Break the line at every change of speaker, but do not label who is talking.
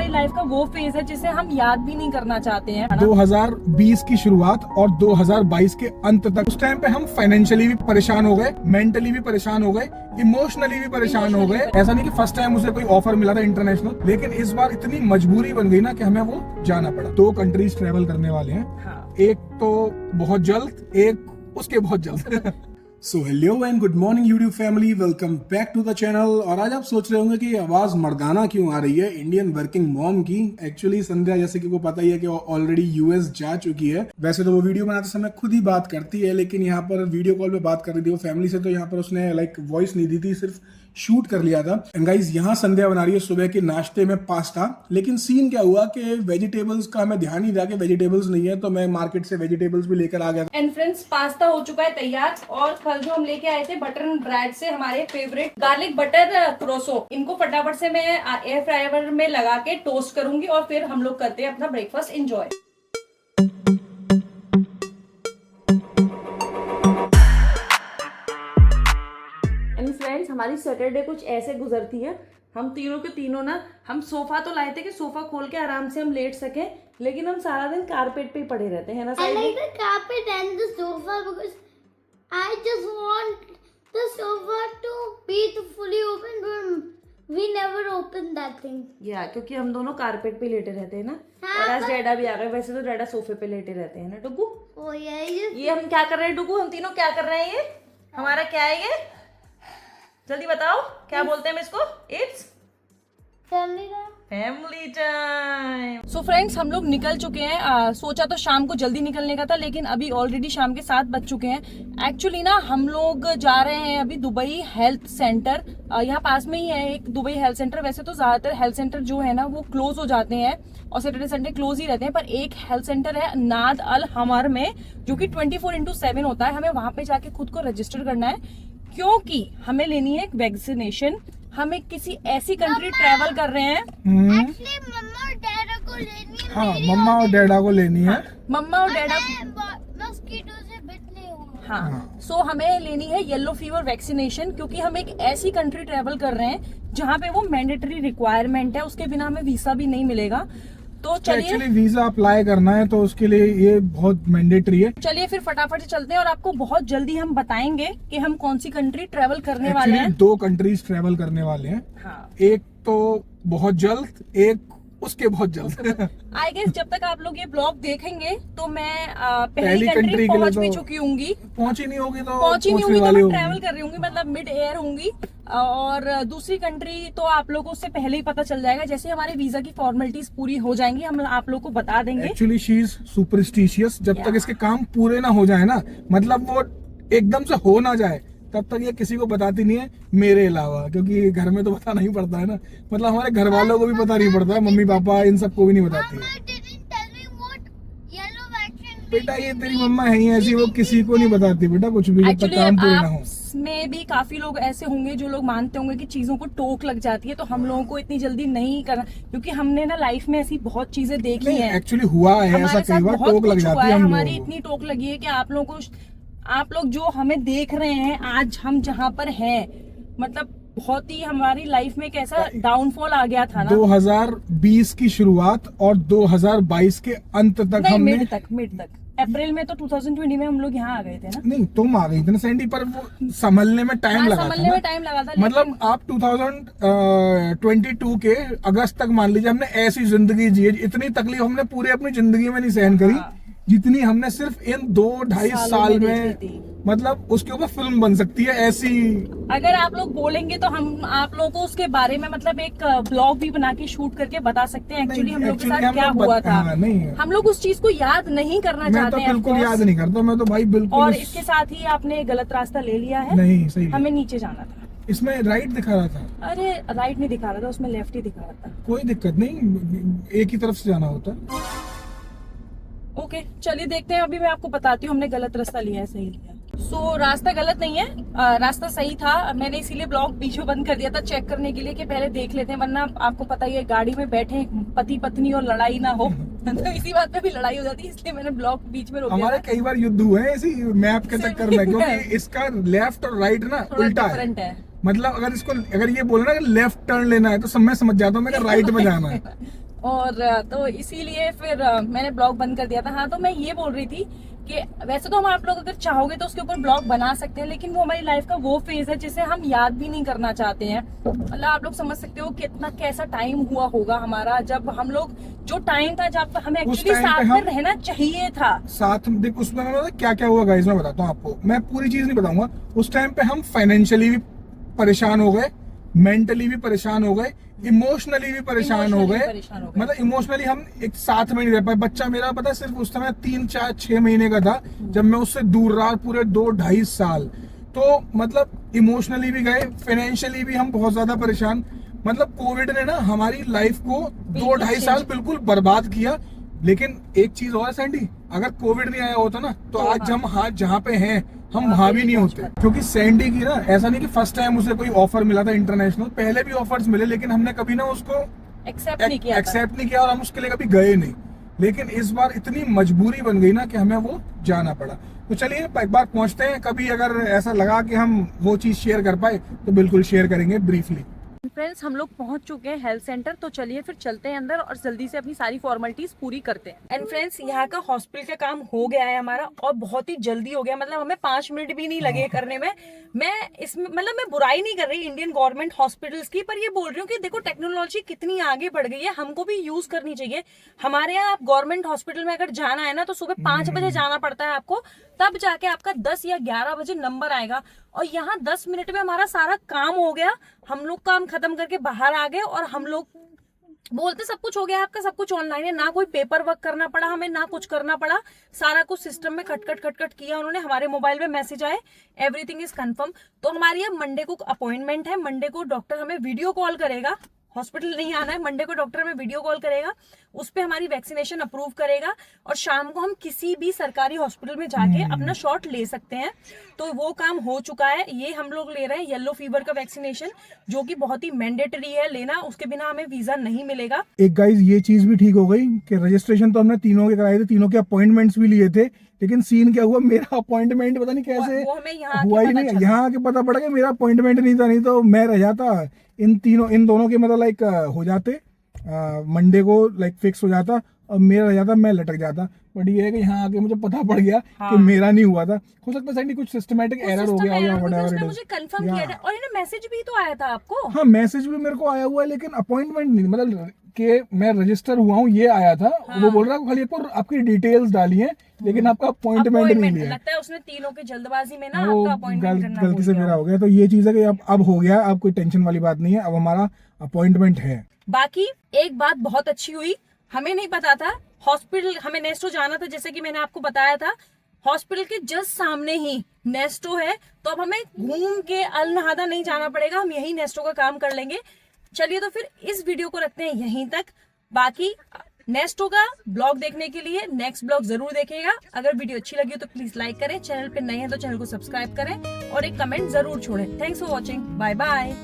Life का वो phase है जिसे हम याद भी नहीं करना चाहते हैं।
2020 की शुरुआत और 2022 के अंत तक उस टाइम पे हम फाइनेंशियली भी परेशान हो गए, मेंटली भी परेशान हो गए, इमोशनली भी परेशान हो गए। ऐसा नहीं कि फर्स्ट टाइम उसे कोई ऑफर मिला था इंटरनेशनल, लेकिन इस बार इतनी मजबूरी बन गई ना कि हमें वो जाना पड़ा। 2 कंट्रीज ट्रेवल करने वाले हैं।
हाँ।
एक तो बहुत जल्द, एक उसके बहुत जल्द। So hello and good morning YouTube family, welcome back to the channel. और आज आप सोच रहे होंगे कि आवाज मर्दाना क्यों आ रही है इंडियन वर्किंग मॉम की। एक्चुअली संध्या जैसे कि वो पता ही है कि ऑलरेडी यूएस जा चुकी है। वैसे तो वो वीडियो बनाते समय खुद ही बात करती है, लेकिन यहाँ पर वीडियो कॉल पे बात कर रही थी वो फैमिली से, तो यहाँ पर उसने वॉइस नहीं दी थी, सिर्फ शूट कर लिया था। एंड गाइस, यहाँ संध्या बना रही है सुबह के नाश्ते में पास्ता। लेकिन सीन क्या हुआ कि वेजिटेबल्स का हमें ध्यान नहीं रहा कि वेजिटेबल्स नहीं है, तो मैं मार्केट से वेजिटेबल्स भी लेकर आ गया था।
एंड फ्रेंड्स, पास्ता हो चुका है तैयार। और कल जो हम लेके आए थे बटर एंड ब्रेड से हमारे फेवरेट गार्लिक बटर क्रोसो, इनको फटाफट से मैं एयर फ्रायर में लगा के टोस्ट करूंगी और फिर हम लोग करते हैं अपना ब्रेकफास्ट एंजॉय। फ्रेंड्स, हमारी सैटरडे कुछ ऐसे गुजरती है। हम तीनों के तीनों ना, हम सोफा तो लाए थे कि सोफा खोल के आराम से हम लेट सके, लेकिन हम सारा दिन कारपेट पे ही पड़े रहते हैं ना।
I like the carpet and the sofa because I just want the sofa to be fully open, but we never open that thing.
या क्योंकि हम दोनों कारपेट पे लेटे रहते हैं ना।
हाँ,
और आज डैडा भी आ गए। वैसे तो डैडा सोफे पे लेटे रहते हैं ना डुगू।
Oh yeah,
ये हम क्या कर रहे हैं डुगू? हम तीनों क्या कर रहे हैं? ये हमारा क्या है? ये जल्दी बताओ, क्या बोलते हैं हम इसको? It's family time. So friends, हम लोग निकल चुके हैं। सोचा तो शाम को जल्दी निकलने का था, लेकिन अभी ऑलरेडी शाम के 7 बज चुके हैं। एक्चुअली ना हम लोग जा रहे हैं अभी दुबई हेल्थ सेंटर। यहाँ पास में ही है एक दुबई हेल्थ सेंटर। वैसे तो ज्यादातर हेल्थ सेंटर जो है ना वो क्लोज हो जाते हैं और सैटरडे संडे क्लोज ही रहते हैं, पर एक हेल्थ सेंटर है नाद अल हमर में, जो कि 24/7 होता है। हमें वहां पे जाके खुद को रजिस्टर करना है क्योंकि हमें लेनी है एक वैक्सीनेशन। हमें किसी ऐसी कंट्री ट्रेवल कर रहे हैं।
actually मम्मा और डैडा को लेनी है।
हाँ, मम्मा और डैडा को लेनी है।
मम्मा और डैडा
मस्कीटो से बचने होंगे।
हाँ, सो हमें लेनी है येलो फीवर वैक्सीनेशन, क्योंकि हम एक ऐसी कंट्री ट्रेवल कर रहे हैं जहाँ पे वो मैंडेटरी रिक्वायरमेंट है, उसके बिना हमें वीजा भी नहीं मिलेगा। तो चलिए,
एक्चुअली वीजा अप्लाई करना है तो उसके लिए ये बहुत मैंडेटरी है।
चलिए फिर फटाफट से चलते हैं और आपको बहुत जल्दी हम बताएंगे कि हम कौन सी कंट्री ट्रेवल करने वाले हैं।
2 कंट्रीज ट्रेवल करने वाले हैं।
हाँ।
एक तो बहुत जल्द, एक उसके बहुत जल्द।
आई गेस जब तक आप लोग ये ब्लॉग देखेंगे तो मैं
पहली
पहली
कंट्री
कंट्री
के लिए
पहुंच
तो
भी चुकी होंगी।
पहुंची नहीं होगी तो
पहुंची नहीं
पहुंचने
होगी तो
वाली
मैं
होगी।
ट्रैवल कर रही हूँ, मतलब मिड एयर होंगी। और दूसरी कंट्री तो आप लोगों को उससे पहले ही पता चल जाएगा। जैसे हमारे वीजा की फॉर्मेलिटीज पूरी हो जाएंगी हम आप लोग को बता देंगे।
Actually she is superstitious. जब तक इसके काम पूरे ना हो जाए ना, मतलब वो एकदम से हो ना जाए, तब तक ये किसी को बताती नहीं है मेरे अलावा, क्योंकि घर में तो बताना ही पड़ता है ना। मतलब हमारे घर वालों को भी पता नहीं पड़ता है, मम्मी पापा इन सबको भी नहीं बताती है।
Mama didn't tell me what yellow vaccine
बेटा ये तेरी मम्मा है ही ऐसी, वो किसी को नहीं बताती बेटा कुछ भी, जब तक काम पूरे ना हो।
में भी काफी लोग ऐसे होंगे जो लोग मानते होंगे कि चीजों को टोक लग जाती है, तो हम लोगों को इतनी जल्दी नहीं करना, क्योंकि हमने ना लाइफ में ऐसी बहुत चीजें देखी हैं।
एक्चुअली हुआ है ऐसा,
हमारे साथ
कई बार
बहुत
टोक लग
कुछ हुआ
जाती है
है।
हम
हमारी
लोगों को।
इतनी टोक लगी है कि आप लोग जो हमें देख रहे हैं आज हम जहाँ पर हैं, मतलब बहुत ही हमारी लाइफ में कैसा डाउनफॉल आ गया था ना।
2020 की शुरुआत और 2022 के अंत तक
नहीं,
हमने
मिड तक अप्रैल में तो 2020 में हम लोग यहाँ आ गए थे ना।
नहीं, तुम आ गई थी ना सैंडी, पर वो संभलने में टाइम लगा था
संभलने
ना।
में टाइम लगा था।
मतलब आप 2022 के अगस्त तक मान लीजिए हमने ऐसी जिंदगी जी, इतनी तकलीफ हमने पूरी अपनी जिंदगी में नहीं सहन करी जितनी हमने सिर्फ इन 2-2.5 साल में। मतलब उसके ऊपर फिल्म बन सकती है ऐसी।
अगर आप लोग बोलेंगे तो हम आप लोगों को उसके बारे में मतलब एक ब्लॉग भी बना के शूट करके बता सकते हैं एक्चुअली हम लोग के साथ क्या हुआ था। हम लोग उस चीज को याद नहीं करना चाहते हैं।
मैं तो बिल्कुल याद नहीं करता, मैं तो भाई बिल्कुल।
और इसके साथ ही आपने गलत रास्ता ले लिया है।
नहीं, सही
हमें नीचे जाना था।
इसमें राइट दिखा रहा था।
अरे राइट नहीं दिखा रहा था, उसमें लेफ्ट ही दिखा रहा था।
कोई दिक्कत नहीं, एक ही तरफ से जाना होता है।
ओके, चलिए देखते हैं। अभी मैं आपको बताती हूँ हमने गलत रास्ता लिया है सही लिया। सो रास्ता गलत नहीं है, रास्ता सही था। मैंने इसीलिए ब्लॉग बीच में बंद कर दिया था चेक करने के लिए कि पहले देख लेते हैं, वरना आपको पता ही है गाड़ी में बैठे पति पत्नी और लड़ाई ना हो तो इसी बात पे भी लड़ाई हो जाती है, इसलिए मैंने ब्लॉग बीच में रोक दिया।
हमारे कई बार युद्ध हुए हैं इसी मैप के चक्कर में, क्योंकि इसका लेफ्ट और राइट ना उल्टा है। मतलब अगर ये बोलना कि लेफ्ट टर्न लेना है तो सब मैं समझ जाता हूँ मैं राइट में जाना है।
और तो इसीलिए फिर मैंने ब्लॉग बंद कर दिया था। हाँ, तो मैं ये बोल रही थी कि वैसे तो हम आप लोग अगर चाहोगे तो उसके ऊपर ब्लॉग बना सकते हैं, लेकिन वो हमारी लाइफ का वो फेज है जिसे हम याद भी नहीं करना चाहते हैं। मतलब आप लोग समझ सकते हो कितना कैसा टाइम हुआ होगा हमारा, जब हम लोग जो टाइम था जब हमें एक्चुअली
time पे
साथ में
हम-
रहना चाहिए था।
साथ में देख, उसमें मतलब क्या क्या हुआ गाइस, मैं बताता हूँ आपको। मैं पूरी चीज नहीं बताऊंगा। उस टाइम पे हम फाइनेंशियली भी परेशान हो गए, मेंटली भी परेशान हो गए, इमोशनली भी परेशान हो गए। मतलब इमोशनली हम एक साथ में नहीं रह पाए। बच्चा मेरा पता है सिर्फ उस समय 3-4-6 महीने का था जब मैं उससे दूर रहा पूरे 2-2.5 साल। तो मतलब इमोशनली भी गए, फाइनेंशियली भी हम बहुत ज्यादा परेशान। मतलब कोविड ने ना हमारी लाइफ को 2-2.5 साल बिल्कुल बर्बाद किया। लेकिन एक चीज और है सैंडी, अगर कोविड नहीं आया होता ना तो आज हम जहाँ पे हैं हम वहां भी नहीं होते। क्योंकि सैंडी की ना ऐसा नहीं कि फर्स्ट टाइम उसे कोई ऑफर मिला था इंटरनेशनल, पहले भी ऑफर्स मिले लेकिन हमने कभी ना उसको
एक्सेप्ट नहीं किया
और हम उसके लिए कभी गए नहीं। लेकिन इस बार इतनी मजबूरी बन गई ना कि हमें वो जाना पड़ा। तो चलिए एक बार पहुंचते हैं। कभी अगर ऐसा लगा कि हम वो चीज शेयर कर पाए तो बिल्कुल शेयर करेंगे ब्रीफली।
फ्रेंड्स, हम लोग पहुंच चुके हैं हेल्थ सेंटर, तो चलिए फिर चलते हैं अंदर और जल्दी से अपनी सारी फॉर्मेलिटीज पूरी करते हैं। एंड फ्रेंड्स, यहाँ का हॉस्पिटल का काम हो गया है हमारा, और बहुत ही जल्दी हो गया। मतलब हमें 5 मिनट भी नहीं लगे करने में। मैं इसमें मतलब मैं बुराई नहीं कर रही इंडियन गवर्नमेंट हॉस्पिटल्स की, पर ये बोल रही हूँ कि देखो टेक्नोलॉजी कितनी आगे बढ़ गई है, हमको भी यूज करनी चाहिए। हमारे यहाँ आप गवर्नमेंट हॉस्पिटल में अगर जाना है ना तो सुबह 5 बजे जाना पड़ता है आपको, तब जाके आपका 10 या 11 बजे नंबर आएगा। और यहाँ 10 मिनट में हमारा सारा काम हो गया, हम लोग काम खत्म करके बाहर आ गए, और हम लोग बोलते सब कुछ हो गया आपका, सब कुछ ऑनलाइन है, ना कोई पेपर वर्क करना पड़ा हमें, ना कुछ करना पड़ा। सारा कुछ सिस्टम में खटखट किया उन्होंने, हमारे मोबाइल में मैसेज आए, एवरीथिंग इज कंफर्म। तो हमारी अब मंडे को अपॉइंटमेंट है। मंडे को डॉक्टर हमें वीडियो कॉल करेगा, हॉस्पिटल नहीं आना है। मंडे को डॉक्टर हमें वीडियो कॉल करेगा, उस पे हमारी वैक्सीनेशन अप्रूव करेगा, और शाम को हम किसी भी सरकारी हॉस्पिटल में जाके अपना शॉट ले सकते हैं। तो वो काम हो चुका है। ये हम लोग ले रहे हैं येलो फीवर का वैक्सीनेशन, जो कि बहुत ही मैंडेटरी है लेना, उसके बिना हमें वीजा नहीं मिलेगा।
एक गाइज ये चीज भी ठीक हो गई कि रजिस्ट्रेशन तो हमने तीनों के कराए थे, तीनों के अपॉइंटमेंट्स भी लिए थे, लेकिन सीन क्या हुआ, मेरा अपॉइंटमेंट पता नहीं कैसे
वो हमें यहाँ
हुआ ही नहीं। यहाँ आके पता पड़ा कि मेरा अपॉइंटमेंट नहीं था, नहीं तो मैं रह जाता। इन दोनों के मतलब लाइक हो जाते, मंडे को लाइक फिक्स हो जाता और मेरा रह जाता, मैं लटक जाता। बट ये है कि यहाँ आके मुझे पता पड़ गया कि मेरा नहीं हुआ था। हो सकता है कुछ सिस्टमेटिक एरर हो गया होगा,
व्हाटएवर मुझे कंफर्म किया था। और ये मैसेज भी तो आया था आपको।
हाँ, मैसेज भी मेरे को आया हुआ है, लेकिन अपॉइंटमेंट नहीं, मतलब कि मैं रजिस्टर हुआ हूँ ये आया था। वो बोल रहा है खाली आपकी डिटेल्स डाली हैं, लेकिन आपका अपॉइंटमेंट नहीं लिया।
लगता है उसने तीनों के जल्दबाजी में ना आपका अपॉइंटमेंट करना
गलती से मेरा हो गया। तो ये चीज है कि अब हो गया, अब कोई टेंशन वाली बात नहीं है, अब हमारा अपॉइंटमेंट है।
बाकी एक बात बहुत अच्छी हुई, हमें नहीं पता था हॉस्पिटल, हमें नेस्टो जाना था, जैसे कि मैंने आपको बताया था। हॉस्पिटल के जस्ट सामने ही नेस्टो है, तो अब हमें घूम के अल नहादा नहीं जाना पड़ेगा, हम यही नेस्टो का काम कर लेंगे। चलिए तो फिर इस वीडियो को रखते हैं यहीं तक। बाकी नेक्स्ट होगा ब्लॉग देखने के लिए, नेक्स्ट ब्लॉग जरूर देखिएगा। अगर वीडियो अच्छी लगी तो प्लीज लाइक करें, चैनल पे नए हैं तो चैनल को सब्सक्राइब करें और एक कमेंट जरूर छोड़ें। Thanks for watching, bye bye.